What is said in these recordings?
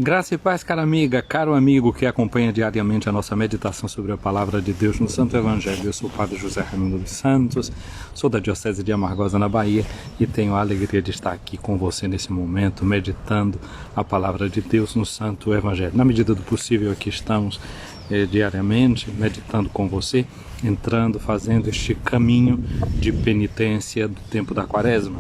Graça e paz, cara amiga, caro amigo que acompanha diariamente a nossa meditação sobre a Palavra de Deus no Santo Evangelho. Eu sou o Padre José Raimundo dos Santos, sou da Diocese de Amargosa, na Bahia, e tenho a alegria de estar aqui com você nesse momento, meditando a Palavra de Deus no Santo Evangelho. Na medida do possível, aqui estamos diariamente, meditando com você, entrando, fazendo este caminho de penitência do tempo da Quaresma.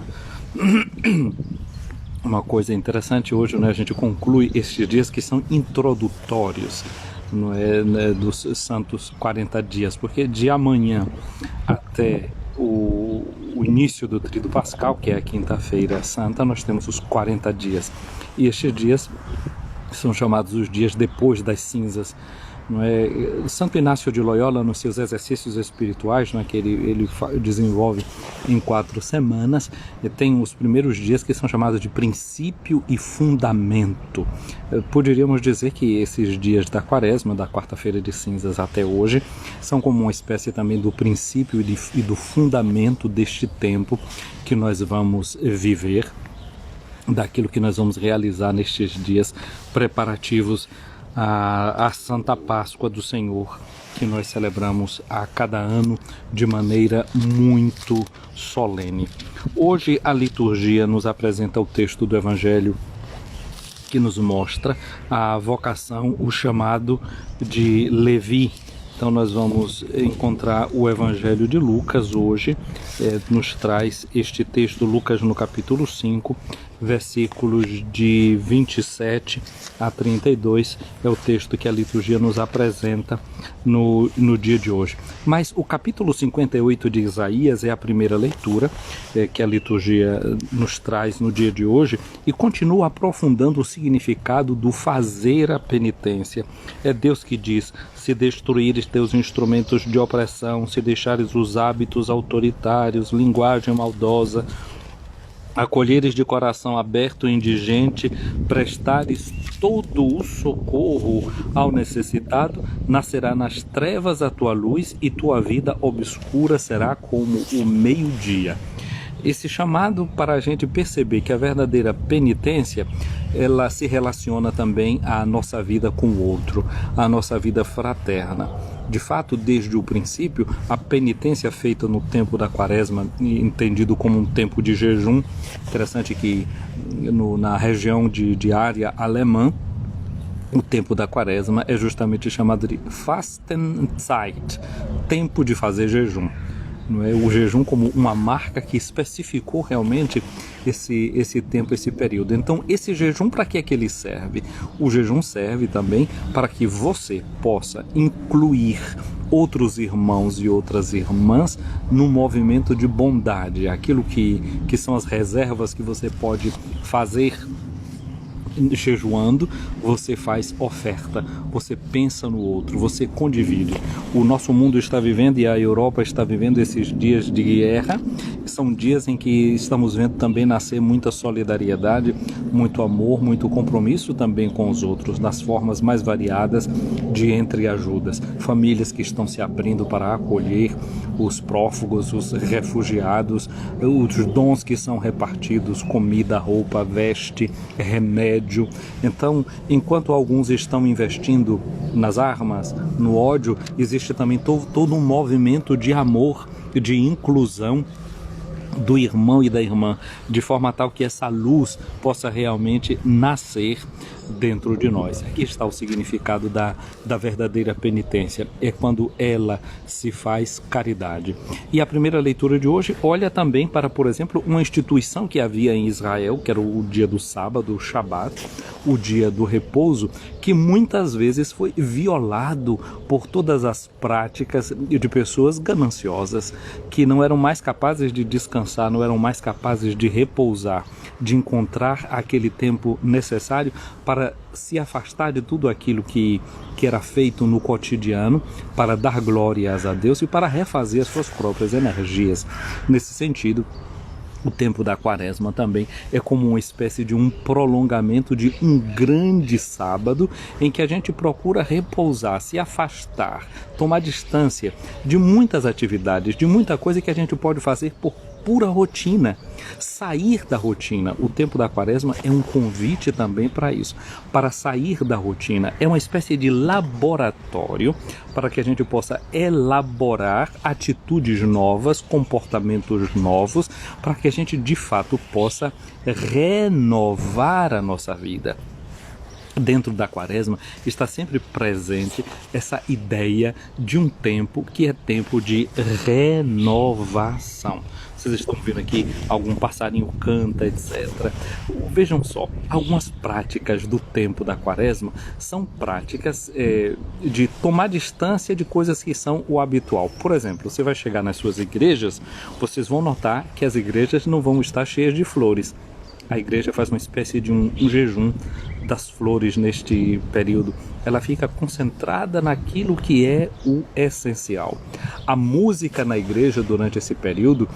Uma coisa interessante hoje, né, a gente conclui estes dias que são introdutórios, não é, né, dos santos 40 dias, porque de amanhã até o início do Tríduo Pascal, que é a quinta-feira santa, nós temos os 40 dias, e estes dias são chamados os dias depois das cinzas. Não é? Santo Inácio de Loyola, nos seus exercícios espirituais, não é, que ele desenvolve em 4 semanas, tem os primeiros dias que são chamados de princípio e fundamento. Poderíamos dizer que esses dias da Quaresma, da quarta-feira de cinzas até hoje, são como uma espécie também do princípio e do fundamento deste tempo que nós vamos viver, daquilo que nós vamos realizar nestes dias preparativos a Santa Páscoa do Senhor, que nós celebramos a cada ano de maneira muito solene. Hoje a liturgia nos apresenta o texto do Evangelho que nos mostra a vocação, o chamado de Levi. Então nós vamos encontrar o Evangelho de Lucas hoje, nos traz este texto, Lucas no capítulo 5, versículos de 27 a 32, é o texto que a liturgia nos apresenta no dia de hoje. Mas o capítulo 58 de Isaías é a primeira leitura que a liturgia nos traz no dia de hoje e continua aprofundando o significado do fazer a penitência. É Deus que diz: se destruíres teus instrumentos de opressão, se deixares os hábitos autoritários, linguagem maldosa, acolheres de coração aberto e indigente, prestares todo o socorro ao necessitado, nascerá nas trevas a tua luz e tua vida obscura será como o meio-dia. Esse chamado para a gente perceber que a verdadeira penitência, ela se relaciona também à nossa vida com o outro, à nossa vida fraterna. De fato, desde o princípio, a penitência feita no tempo da Quaresma, entendido como um tempo de jejum, interessante que na região de área alemã, o tempo da Quaresma é justamente chamado de Fastenzeit, tempo de fazer jejum. Não é? O jejum como uma marca que especificou realmente esse tempo, esse período. Então, esse jejum, para que é que ele serve? O jejum serve também para que você possa incluir outros irmãos e outras irmãs no movimento de bondade, aquilo que são as reservas que você pode fazer. Jejuando, você faz oferta, você pensa no outro, você condivide. O nosso mundo está vivendo e a Europa está vivendo esses dias de guerra, são dias em que estamos vendo também nascer muita solidariedade, muito amor, muito compromisso também com os outros, nas formas mais variadas de entreajudas. Famílias que estão se abrindo para acolher os prófugos, os refugiados, os dons que são repartidos, comida, roupa, veste, remédio. Então, enquanto alguns estão investindo nas armas, no ódio, existe também todo um movimento de amor, de inclusão do irmão e da irmã, de forma tal que essa luz possa realmente nascer dentro de nós. Aqui está o significado da verdadeira penitência, é quando ela se faz caridade. E a primeira leitura de hoje olha também para, por exemplo, uma instituição que havia em Israel, que era o dia do sábado, o Shabat, o dia do repouso, que muitas vezes foi violado por todas as práticas de pessoas gananciosas, que não eram mais capazes de descansar, não eram mais capazes de repousar, de encontrar aquele tempo necessário para se afastar de tudo aquilo que era feito no cotidiano, para dar glórias a Deus e para refazer as suas próprias energias. Nesse sentido, o tempo da Quaresma também é como uma espécie de um prolongamento de um grande sábado em que a gente procura repousar, se afastar, tomar distância de muitas atividades, de muita coisa que a gente pode fazer por pura rotina. Sair da rotina. O tempo da quaresma é um convite também para isso, para sair da rotina. É uma espécie de laboratório para que a gente possa elaborar atitudes novas, comportamentos novos, para que a gente de fato possa renovar a nossa vida. Dentro da quaresma está sempre presente essa ideia de um tempo que é tempo de renovação. Vocês estão vendo aqui algum passarinho canta, etc. Vejam só, algumas práticas do tempo da quaresma são práticas de tomar distância de coisas que são o habitual. Por exemplo, você vai chegar nas suas igrejas, vocês vão notar que as igrejas não vão estar cheias de flores. A igreja faz uma espécie de um jejum das flores neste período. Ela fica concentrada naquilo que é o essencial. A música na igreja durante esse período,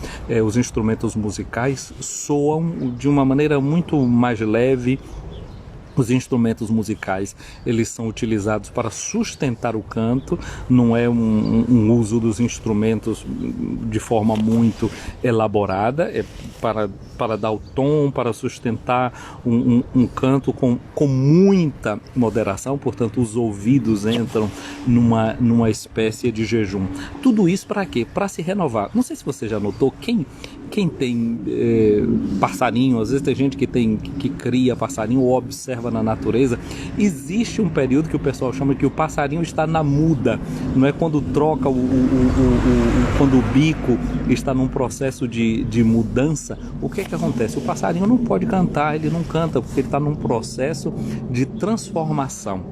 os instrumentos musicais soam de uma maneira muito mais leve. Os instrumentos musicais, eles são utilizados para sustentar o canto, não é um uso dos instrumentos de forma muito elaborada, é para dar o tom, para sustentar um canto com muita moderação, portanto os ouvidos entram numa espécie de jejum. Tudo isso para quê? Para se renovar. Não sei se você já notou, quem tem passarinho, às vezes tem gente que cria passarinho ou observa na natureza, existe um período que o pessoal chama que o passarinho está na muda, não é quando troca quando o bico está num processo de mudança. O que é que acontece? O passarinho não pode cantar, ele não canta porque ele está num processo de transformação.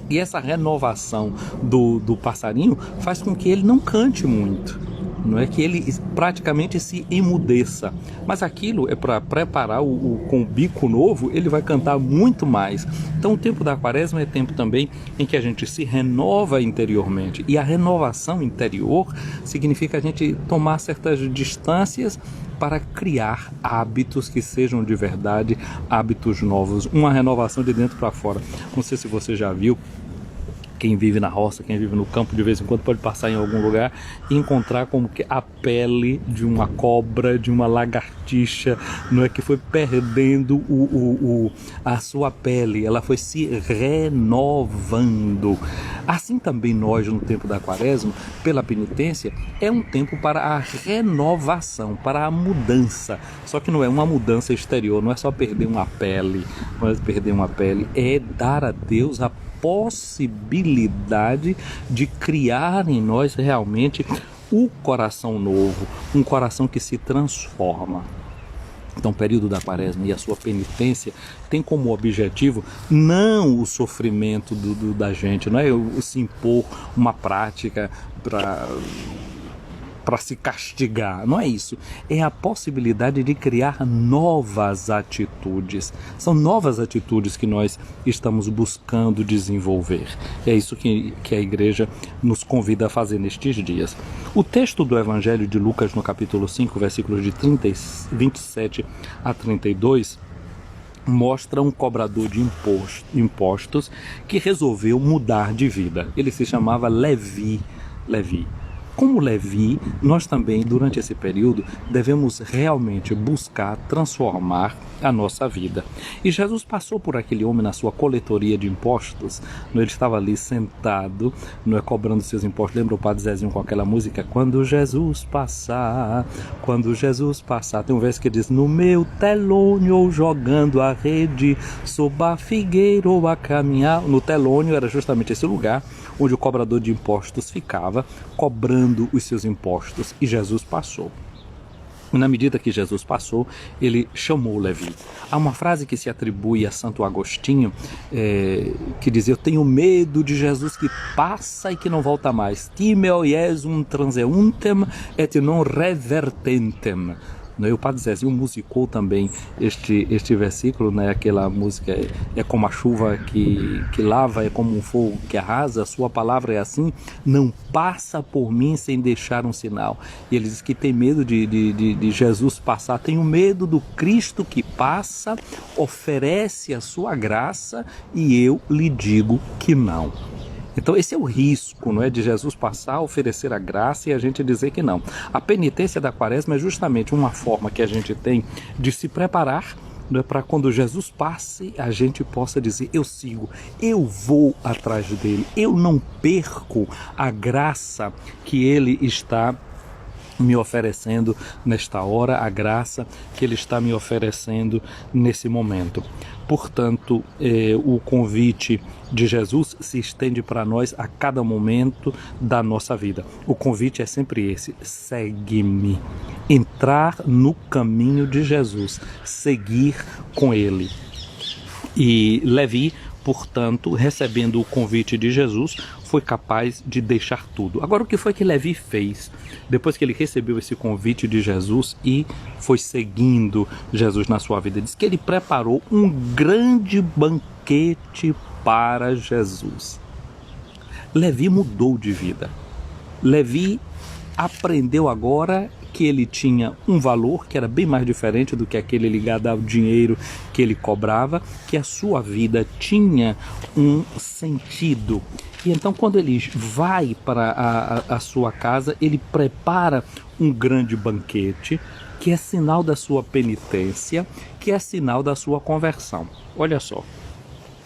E essa renovação do passarinho faz com que ele não cante muito. Não é que ele praticamente se emudeça, mas aquilo é para preparar com o bico novo, ele vai cantar muito mais. Então o tempo da quaresma é tempo também em que a gente se renova interiormente, e a renovação interior significa a gente tomar certas distâncias para criar hábitos que sejam de verdade hábitos novos, uma renovação de dentro para fora. Não sei se você já viu, quem vive na roça, quem vive no campo, de vez em quando pode passar em algum lugar e encontrar como que a pele de uma cobra, de uma lagartixa, não é, que foi perdendo a sua pele, ela foi se renovando. Assim também nós, no tempo da quaresma, pela penitência, é um tempo para a renovação, para a mudança. Só que não é uma mudança exterior, não é só perder uma pele, não é perder uma pele, é dar a Deus a possibilidade de criar em nós realmente o coração novo, um coração que se transforma. Então o período da quaresma e a sua penitência tem como objetivo não o sofrimento da gente, não é se impor uma prática para se castigar, não é isso, é a possibilidade de criar novas atitudes. São novas atitudes que nós estamos buscando desenvolver. É isso que a igreja nos convida a fazer nestes dias. O texto do Evangelho de Lucas, no capítulo 5, versículos de 27 a 32, mostra um cobrador de impostos que resolveu mudar de vida. Ele se chamava Levi. Como Levi, nós também, durante esse período, devemos realmente buscar transformar a nossa vida. E Jesus passou por aquele homem na sua coletoria de impostos, ele estava ali sentado, cobrando seus impostos. Lembra o Padre Zezinho com aquela música? Quando Jesus passar, tem um verso que diz: no meu telônio jogando a rede, sob a figueira ou a caminhar. No telônio era justamente esse lugar onde o cobrador de impostos ficava, cobrando os seus impostos, e Jesus passou. Na medida que Jesus passou, ele chamou Levi. Há uma frase que se atribui a Santo Agostinho, que diz: eu tenho medo de Jesus que passa e que não volta mais. Timeo Iesum transeuntem et non revertentem. O Padre Zezinho musicou também este versículo, aquela música: é como a chuva que lava, é como um fogo que arrasa, a sua palavra é assim, não passa por mim sem deixar um sinal. E ele diz que tem medo de Jesus passar, tenho medo do Cristo que passa, oferece a sua graça e eu lhe digo que não. Então esse é o risco, não é, de Jesus passar a oferecer a graça e a gente dizer que não. A penitência da quaresma é justamente uma forma que a gente tem de se preparar, não é, para quando Jesus passe a gente possa dizer: eu sigo, eu vou atrás dele, eu não perco a graça que ele está me oferecendo nesta hora, a graça que ele está me oferecendo nesse momento. Portanto, o convite de Jesus se estende para nós a cada momento da nossa vida. O convite é sempre esse: segue-me. Entrar no caminho de Jesus, seguir com ele. E Levi, portanto, recebendo o convite de Jesus, foi capaz de deixar tudo. Agora, o que foi que Levi fez depois que ele recebeu esse convite de Jesus e foi seguindo Jesus na sua vida? Diz que ele preparou um grande banquete para Jesus. Levi mudou de vida. Levi aprendeu agora que ele tinha um valor que era bem mais diferente do que aquele ligado ao dinheiro que ele cobrava, que a sua vida tinha um sentido. E então, quando ele vai para a sua casa, ele prepara um grande banquete, que é sinal da sua penitência, que é sinal da sua conversão. Olha só,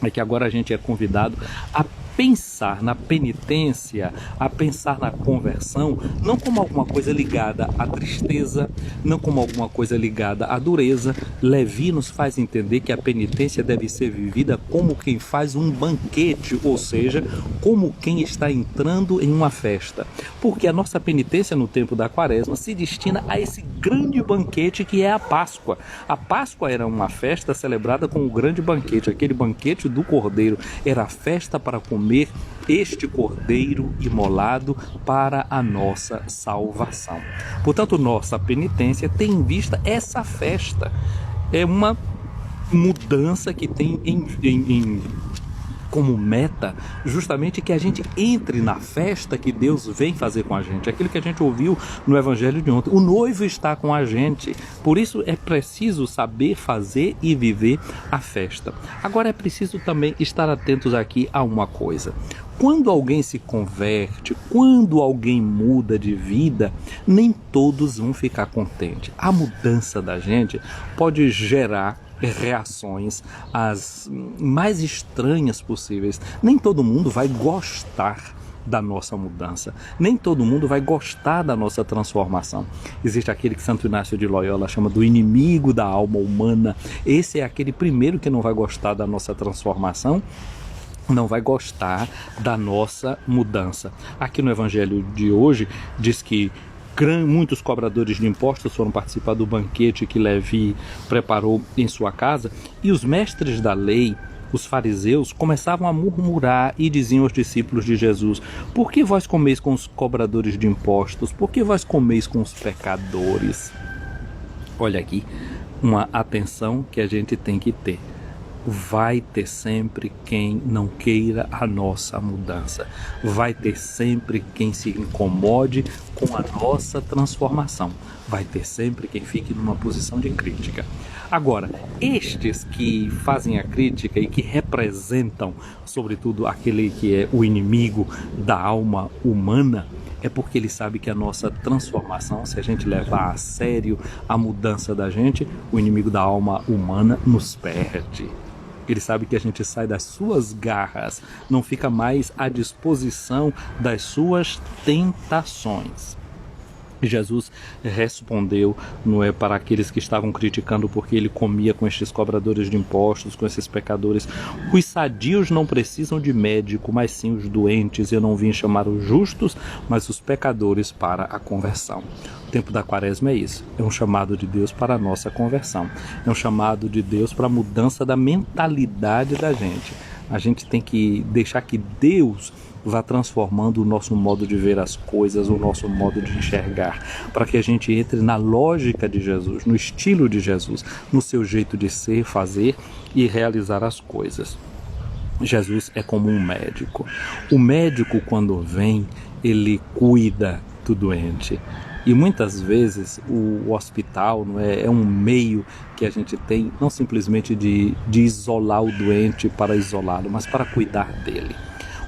é que agora a gente é convidado a pensar na penitência, a pensar na conversão, não como alguma coisa ligada à tristeza, não como alguma coisa ligada à dureza. Levi nos faz entender que a penitência deve ser vivida como quem faz um banquete, ou seja, como quem está entrando em uma festa. Porque a nossa penitência no tempo da quaresma se destina a esse grande banquete que é a Páscoa. A Páscoa era uma festa celebrada com um grande banquete, aquele banquete do Cordeiro, era a festa para comer este Cordeiro imolado para a nossa salvação. Portanto, nossa penitência tem em vista essa festa. É uma mudança que tem como meta justamente que a gente entre na festa que Deus vem fazer com a gente. Aquilo que a gente ouviu no Evangelho de ontem. O noivo está com a gente. Por isso é preciso saber fazer e viver a festa. Agora é preciso também estar atentos aqui a uma coisa. Quando alguém se converte, quando alguém muda de vida, nem todos vão ficar contentes. A mudança da gente pode gerar reações as mais estranhas possíveis. Nem todo mundo vai gostar da nossa mudança, nem todo mundo vai gostar da nossa transformação. Existe aquele que Santo Inácio de Loyola chama do inimigo da alma humana. Esse é aquele primeiro que não vai gostar da nossa transformação, não vai gostar da nossa mudança. Aqui no Evangelho de hoje diz que muitos cobradores de impostos foram participar do banquete que Levi preparou em sua casa, e os mestres da lei, os fariseus, começavam a murmurar e diziam aos discípulos de Jesus: por que vós comeis com os cobradores de impostos? Por que vós comeis com os pecadores? Olha aqui uma atenção que a gente tem que ter. Vai ter sempre quem não queira a nossa mudança. Vai ter sempre quem se incomode com a nossa transformação. Vai ter sempre quem fique numa posição de crítica. Agora, estes que fazem a crítica e que representam, sobretudo, aquele que é o inimigo da alma humana, é porque ele sabe que a nossa transformação, se a gente levar a sério a mudança da gente, o inimigo da alma humana nos perde. Ele sabe que a gente sai das suas garras, não fica mais à disposição das suas tentações. Jesus respondeu, não é, para aqueles que estavam criticando porque ele comia com estes cobradores de impostos, com esses pecadores: os sadios não precisam de médico, mas sim os doentes. Eu não vim chamar os justos, mas os pecadores para a conversão. O tempo da quaresma é isso, é um chamado de Deus para a nossa conversão, é um chamado de Deus para a mudança da mentalidade da gente. A gente tem que deixar que Deus vá transformando o nosso modo de ver as coisas, o nosso modo de enxergar, para que a gente entre na lógica de Jesus, no estilo de Jesus, no seu jeito de ser, fazer e realizar as coisas. Jesus é como um médico. O médico, quando vem, ele cuida do doente. E muitas vezes o hospital, não é um meio que a gente tem, não simplesmente de isolar o doente para isolá-lo, mas para cuidar dele.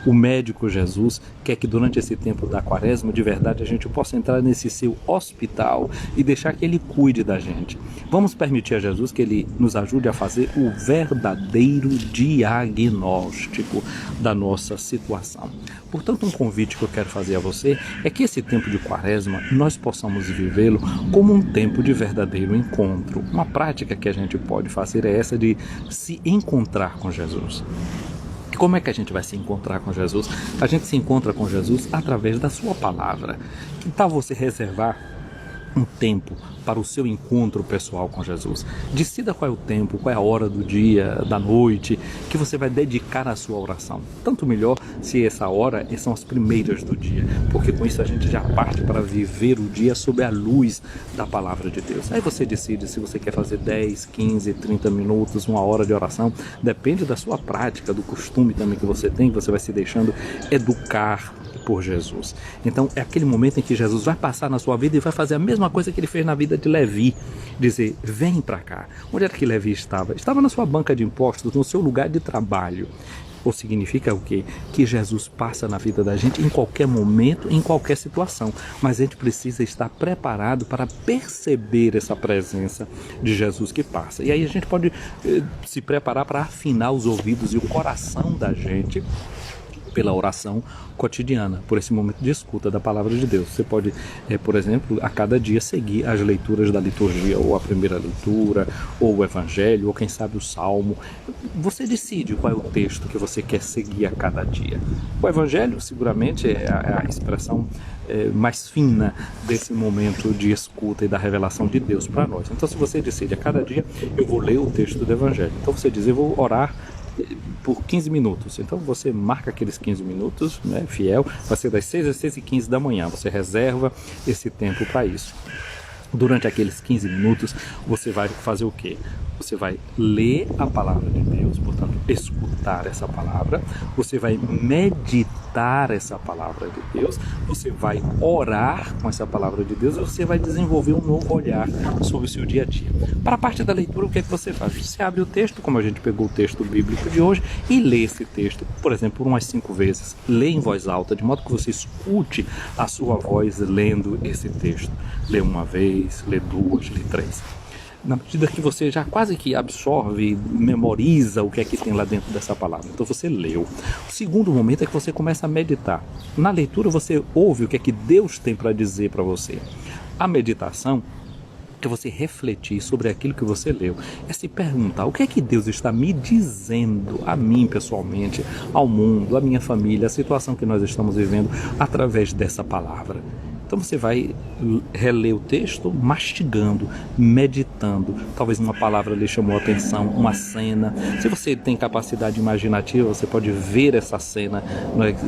O médico Jesus quer que durante esse tempo da quaresma, de verdade, a gente possa entrar nesse seu hospital e deixar que ele cuide da gente. Vamos permitir a Jesus que ele nos ajude a fazer o verdadeiro diagnóstico da nossa situação. Portanto, um convite que eu quero fazer a você é que esse tempo de quaresma nós possamos vivê-lo como um tempo de verdadeiro encontro. Uma prática que a gente pode fazer é essa de se encontrar com Jesus. Como é que a gente vai se encontrar com Jesus? A gente se encontra com Jesus através da sua palavra. Que tal você reservar um tempo para o seu encontro pessoal com Jesus? Decida qual é o tempo, qual é a hora do dia, da noite, que você vai dedicar à sua oração. Tanto melhor se essa hora são as primeiras do dia, porque com isso a gente já parte para viver o dia sob a luz da palavra de Deus. Aí você decide se você quer fazer 10, 15, 30 minutos, uma hora de oração, depende da sua prática, do costume também que você tem, que você vai se deixando educar por Jesus. Então é aquele momento em que Jesus vai passar na sua vida e vai fazer a mesma coisa que ele fez na vida de Levi, dizer, vem para cá. Onde era que Levi estava? Estava na sua banca de impostos, no seu lugar de trabalho. Ou significa o quê? Que Jesus passa na vida da gente em qualquer momento, em qualquer situação. Mas a gente precisa estar preparado para perceber essa presença de Jesus que passa. E aí a gente pode se preparar para afinar os ouvidos e o coração da gente pela oração cotidiana, por esse momento de escuta da palavra de Deus. Você pode, por exemplo, a cada dia seguir as leituras da liturgia, ou a primeira leitura, ou o evangelho, ou quem sabe o salmo. Você decide qual é o texto que você quer seguir a cada dia. O evangelho seguramente é a expressão mais fina desse momento de escuta e da revelação de Deus para nós. Então, se você decide a cada dia, eu vou ler o texto do evangelho. Então você diz, eu vou orar por 15 minutos. Então você marca aqueles 15 minutos, né, fiel, vai ser das 6 às 6h15 da manhã. Você reserva esse tempo para isso. Durante aqueles 15 minutos, você vai fazer o quê? Você vai ler a palavra de Deus, portanto, escutar essa palavra. Você vai meditar essa palavra de Deus. Você vai orar com essa palavra de Deus. E você vai desenvolver um novo olhar sobre o seu dia a dia. Para a parte da leitura, o que é que você faz? Você abre o texto, como a gente pegou o texto bíblico de hoje, e lê esse texto, por exemplo, por umas 5 vezes. Lê em voz alta, de modo que você escute a sua voz lendo esse texto. Lê uma vez, lê 2, lê 3. Na medida que você já quase que absorve, memoriza o que é que tem lá dentro dessa palavra. Então você leu. O segundo momento é que você começa a meditar. Na leitura você ouve o que é que Deus tem para dizer para você. A meditação é você refletir sobre aquilo que você leu. É se perguntar, o que é que Deus está me dizendo a mim pessoalmente, ao mundo, à minha família, a situação que nós estamos vivendo através dessa palavra. Então você vai reler o texto mastigando, meditando. Talvez uma palavra lhe chamou a atenção, uma cena. Se você tem capacidade imaginativa, você pode ver essa cena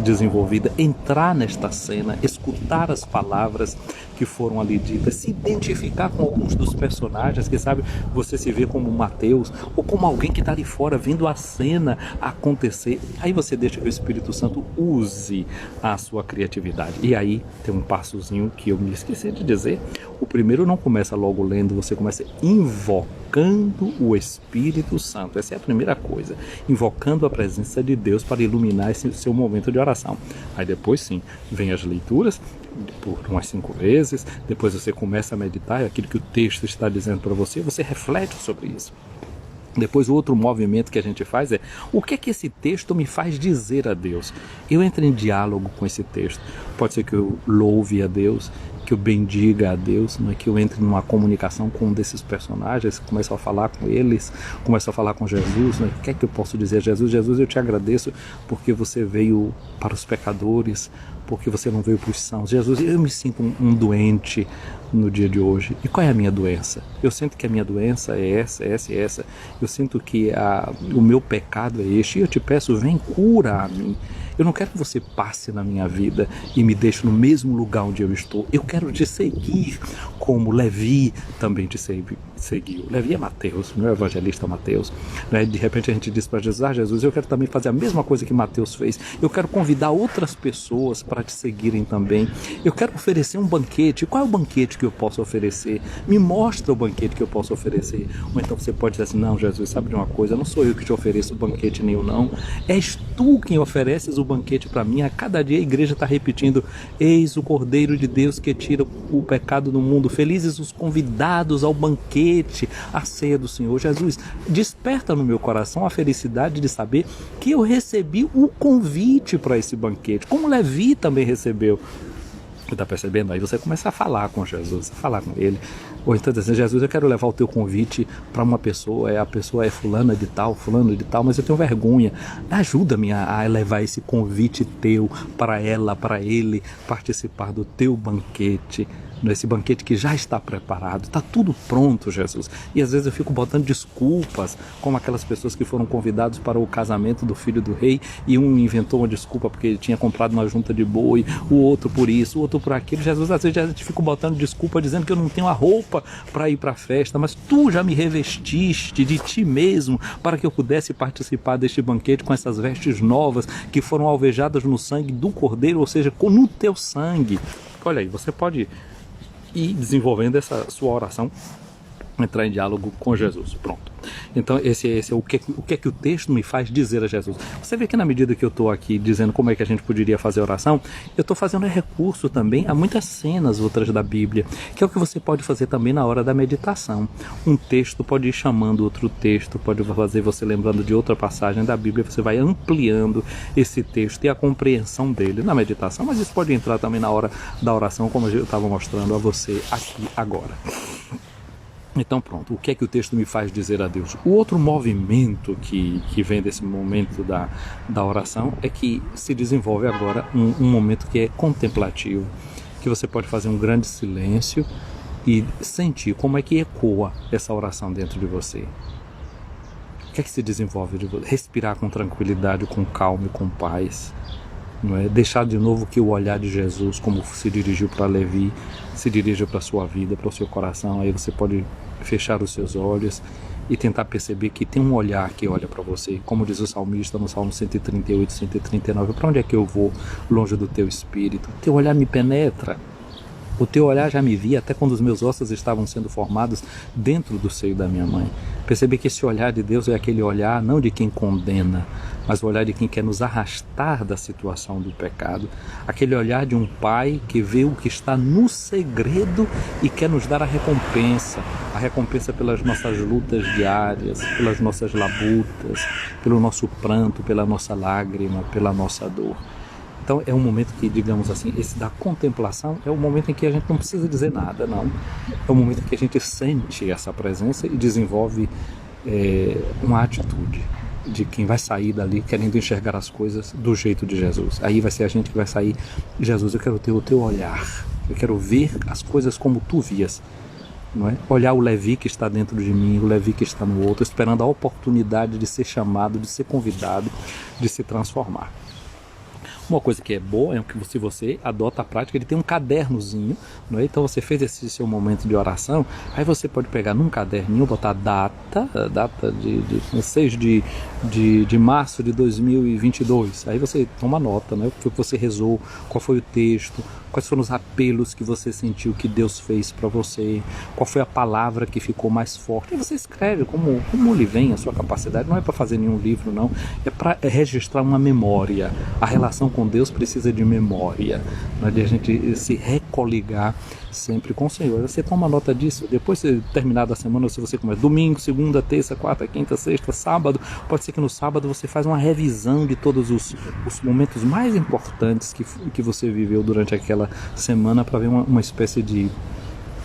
desenvolvida, entrar nesta cena, escutar as palavras que foram ali ditas, se identificar com alguns dos personagens, que sabe, você se vê como Mateus, ou como alguém que está ali fora, vendo a cena acontecer. Aí você deixa que o Espírito Santo use a sua criatividade. E aí tem um passozinho que eu me esqueci de dizer. O primeiro não começa logo lendo, você começa invocando o Espírito Santo. Essa é a primeira coisa, invocando a presença de Deus para iluminar esse seu momento de oração. Aí depois sim, vem as leituras por umas 5 vezes, depois você começa a meditar aquilo que o texto está dizendo para você, você reflete sobre isso. Depois o outro movimento que a gente faz é, o que é que esse texto me faz dizer a Deus? Eu entro em diálogo com esse texto. Pode ser que eu louve a Deus, que eu bendiga a Deus, não é que eu entre numa comunicação com um desses personagens, começo a falar com eles, começo a falar com Jesus, né? O que é que eu posso dizer a Jesus? Jesus, eu te agradeço porque você veio para os pecadores, porque você não veio para os sãos. Jesus, eu me sinto um doente no dia de hoje. E qual é a minha doença? Eu sinto que a minha doença é essa, essa e essa. Eu sinto que o meu pecado é este. E eu te peço, vem cura a mim. Eu não quero que você passe na minha vida e me deixe no mesmo lugar onde eu estou. Eu quero te seguir como Levi também te seguiu. Levi é Mateus, não é o evangelista Mateus. Né? De repente a gente diz para Jesus: Jesus, eu quero também fazer a mesma coisa que Mateus fez. Eu quero convidar outras pessoas para te seguirem também. Eu quero oferecer um banquete. Qual é o banquete que eu posso oferecer? Me mostra o banquete que eu posso oferecer. Ou então você pode dizer assim: não, Jesus, sabe de uma coisa? Não sou eu que te ofereço o banquete nenhum, não. És tu quem ofereces o banquete para mim. A cada dia a igreja está repetindo: eis o Cordeiro de Deus que tira o pecado do mundo. Felizes os convidados ao banquete, à ceia do Senhor. Jesus, desperta no meu coração a felicidade de saber que eu recebi o convite para esse banquete, como Levi também recebeu. Você está percebendo? Aí você começa a falar com Jesus, a falar com ele. Ou então dizer: Jesus, eu quero levar o teu convite para uma pessoa, a pessoa é fulano de tal, mas eu tenho vergonha. Ajuda-me a levar esse convite teu para ela, para ele participar do teu banquete. Nesse banquete que já está preparado, está tudo pronto, Jesus. E às vezes eu fico botando desculpas, como aquelas pessoas que foram convidados para o casamento do filho do rei, e um inventou uma desculpa porque ele tinha comprado uma junta de boi, o outro por isso, o outro por aquilo. Jesus, às vezes a gente fica botando desculpa, dizendo que eu não tenho a roupa para ir para a festa, mas tu já me revestiste de ti mesmo para que eu pudesse participar deste banquete com essas vestes novas que foram alvejadas no sangue do Cordeiro, ou seja, no teu sangue. Olha aí, você pode ir desenvolvendo essa sua oração, entrar em diálogo com Jesus. Pronto. Então esse é o que é que o texto me faz dizer a Jesus. Você vê que na medida que eu estou aqui dizendo como é que a gente poderia fazer a oração, eu estou fazendo recurso também a muitas cenas outras da Bíblia, que é o que você pode fazer também na hora da meditação. Um texto pode ir chamando outro texto, pode fazer você lembrando de outra passagem da Bíblia, você vai ampliando esse texto e a compreensão dele na meditação, mas isso pode entrar também na hora da oração, como eu estava mostrando a você aqui agora. Então pronto, o que é que o texto me faz dizer a Deus? O outro movimento que vem desse momento da oração é que se desenvolve agora um momento que é contemplativo, que você pode fazer um grande silêncio e sentir como é que ecoa essa oração dentro de você. O que é que se desenvolve? Respirar com tranquilidade, com calma e com paz. Não é? Deixar de novo que o olhar de Jesus, como se dirigiu para Levi, se dirija para a sua vida, para o seu coração. Aí você pode fechar os seus olhos e tentar perceber que tem um olhar que olha para você. Como diz o salmista no Salmo 138, 139, para onde é que eu vou longe do teu espírito? Teu olhar me penetra. O teu olhar já me via até quando os meus ossos estavam sendo formados dentro do seio da minha mãe. Perceber que esse olhar de Deus é aquele olhar não de quem condena, mas o olhar de quem quer nos arrastar da situação do pecado. Aquele olhar de um pai que vê o que está no segredo e quer nos dar a recompensa pelas nossas lutas diárias, pelas nossas labutas, pelo nosso pranto, pela nossa lágrima, pela nossa dor. Então é um momento que, digamos assim, esse da contemplação é o momento em que a gente não precisa dizer nada, não. É o momento em que a gente sente essa presença e desenvolve uma atitude de quem vai sair dali querendo enxergar as coisas do jeito de Jesus. Aí vai ser a gente que vai sair: Jesus, eu quero ter o teu olhar, eu quero ver as coisas como tu vias. Não é? Olhar o Levi que está dentro de mim, o Levi que está no outro, esperando a oportunidade de ser chamado, de ser convidado, de se transformar. Uma coisa que é boa é que se você adota a prática, ele tem um cadernozinho, não é? Então você fez esse seu momento de oração, aí você pode pegar num caderninho, botar a data de 6 de março de 2022, aí você toma nota, né? O que você rezou, qual foi o texto, quais foram os apelos que você sentiu que Deus fez para você, qual foi a palavra que ficou mais forte, e você escreve como lhe vem a sua capacidade. Não é para fazer nenhum livro, não, é para registrar uma memória. A relação com Deus precisa de memória, não é? De a gente se recoligar sempre com o Senhor. Você toma nota disso, depois de terminada a semana, se você começa domingo, segunda, terça, quarta, quinta, sexta, sábado, pode ser que no sábado você faz uma revisão de todos os momentos mais importantes que você viveu durante aquela semana, para ver uma espécie de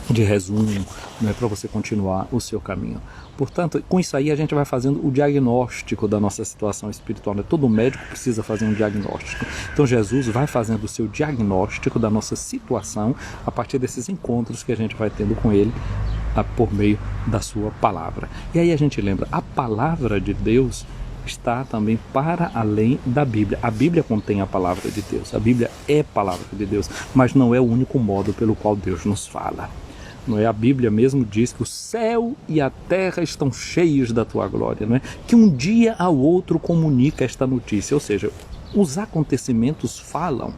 resumo, né, para você continuar o seu caminho. Portanto, com isso aí a gente vai fazendo o diagnóstico da nossa situação espiritual, né? Todo médico precisa fazer um diagnóstico. Então Jesus vai fazendo o seu diagnóstico da nossa situação a partir desses encontros que a gente vai tendo com ele por meio da sua palavra. E aí a gente lembra, a palavra de Deus está também para além da Bíblia. A Bíblia contém a palavra de Deus, a Bíblia é palavra de Deus, mas não é o único modo pelo qual Deus nos fala. não é? A Bíblia mesmo diz que o céu e a terra estão cheios da tua glória, não é? Que um dia ao outro comunica esta notícia, ou seja, os acontecimentos falam.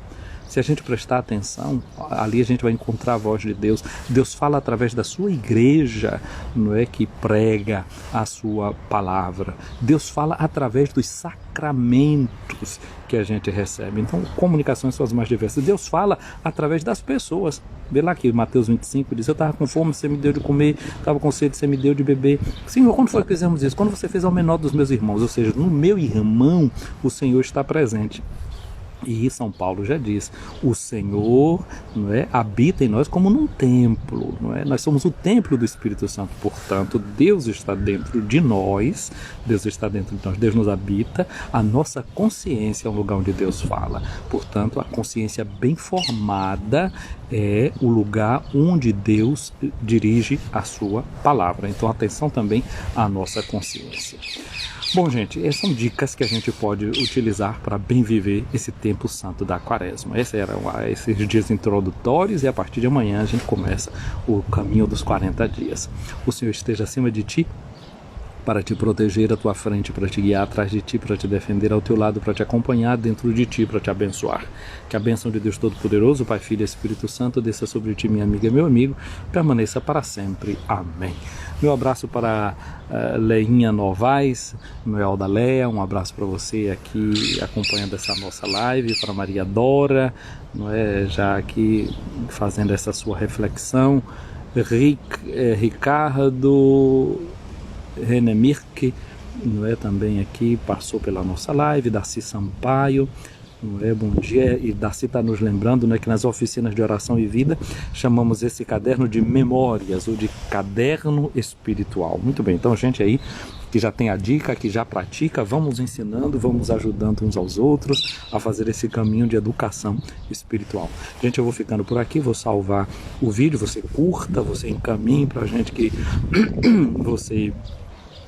Se a gente prestar atenção, ali a gente vai encontrar a voz de Deus. Deus fala através da sua igreja, não é, que prega a sua palavra. Deus fala através dos sacramentos que a gente recebe. Então, comunicações são as mais diversas. Deus fala através das pessoas. Vê lá que Mateus 25 diz: eu estava com fome, você me deu de comer, estava com sede, você me deu de beber. Senhor, quando foi que fizemos isso? Quando você fez ao menor dos meus irmãos, ou seja, no meu irmão, o Senhor está presente. E São Paulo já diz: o Senhor, não é, habita em nós como num templo, não é? Nós somos o templo do Espírito Santo, portanto Deus está dentro de nós, Deus nos habita, a nossa consciência é um lugar onde Deus fala, portanto a consciência bem formada é o lugar onde Deus dirige a sua palavra. Então atenção também à nossa consciência. Bom, gente, essas são dicas que a gente pode utilizar para bem viver esse tempo santo da Quaresma. Esses eram esses dias introdutórios e a partir de amanhã a gente começa o caminho dos 40 dias. O Senhor esteja acima de ti, para te proteger à tua frente, para te guiar atrás de ti, para te defender ao teu lado, para te acompanhar dentro de ti, para te abençoar. Que a bênção de Deus Todo-Poderoso, Pai, Filho e Espírito Santo, desça sobre ti, minha amiga e meu amigo, permaneça para sempre. Amém. Meu abraço para Leinha Novaes, Noel da Leia, um abraço para você aqui acompanhando essa nossa live, para Maria Dora, não é, já aqui fazendo essa sua reflexão, Ricardo Renemirke, não é, também aqui passou pela nossa live, Darcy Sampaio, não é, bom dia. E Darcy está nos lembrando, né, que nas oficinas de oração e vida chamamos esse caderno de memórias ou de caderno espiritual. Muito bem, então gente aí que já tem a dica, que já pratica, vamos ensinando, vamos ajudando uns aos outros a fazer esse caminho de educação espiritual. Gente, eu vou ficando por aqui, vou salvar o vídeo, você curta, você encaminhe para a gente que você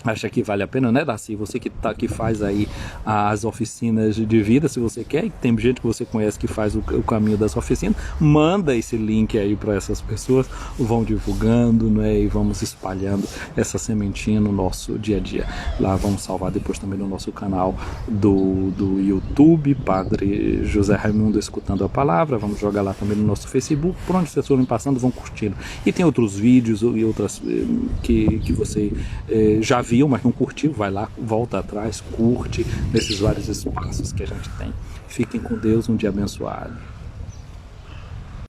acha que vale a pena, né, Darcy? Você que faz aí as oficinas de vida, se você quer, e tem gente que você conhece que faz o caminho das oficinas, manda esse link aí para essas pessoas, vão divulgando, né, e vamos espalhando essa sementinha no nosso dia a dia. Lá vamos salvar depois também no nosso canal do YouTube, Padre José Raimundo Escutando a Palavra, vamos jogar lá também no nosso Facebook, por onde vocês forem passando, vão curtindo. E tem outros vídeos e outras que você já viu, mas não curtiu, vai lá, volta atrás, curte nesses vários espaços que a gente tem. Fiquem com Deus, um dia abençoado.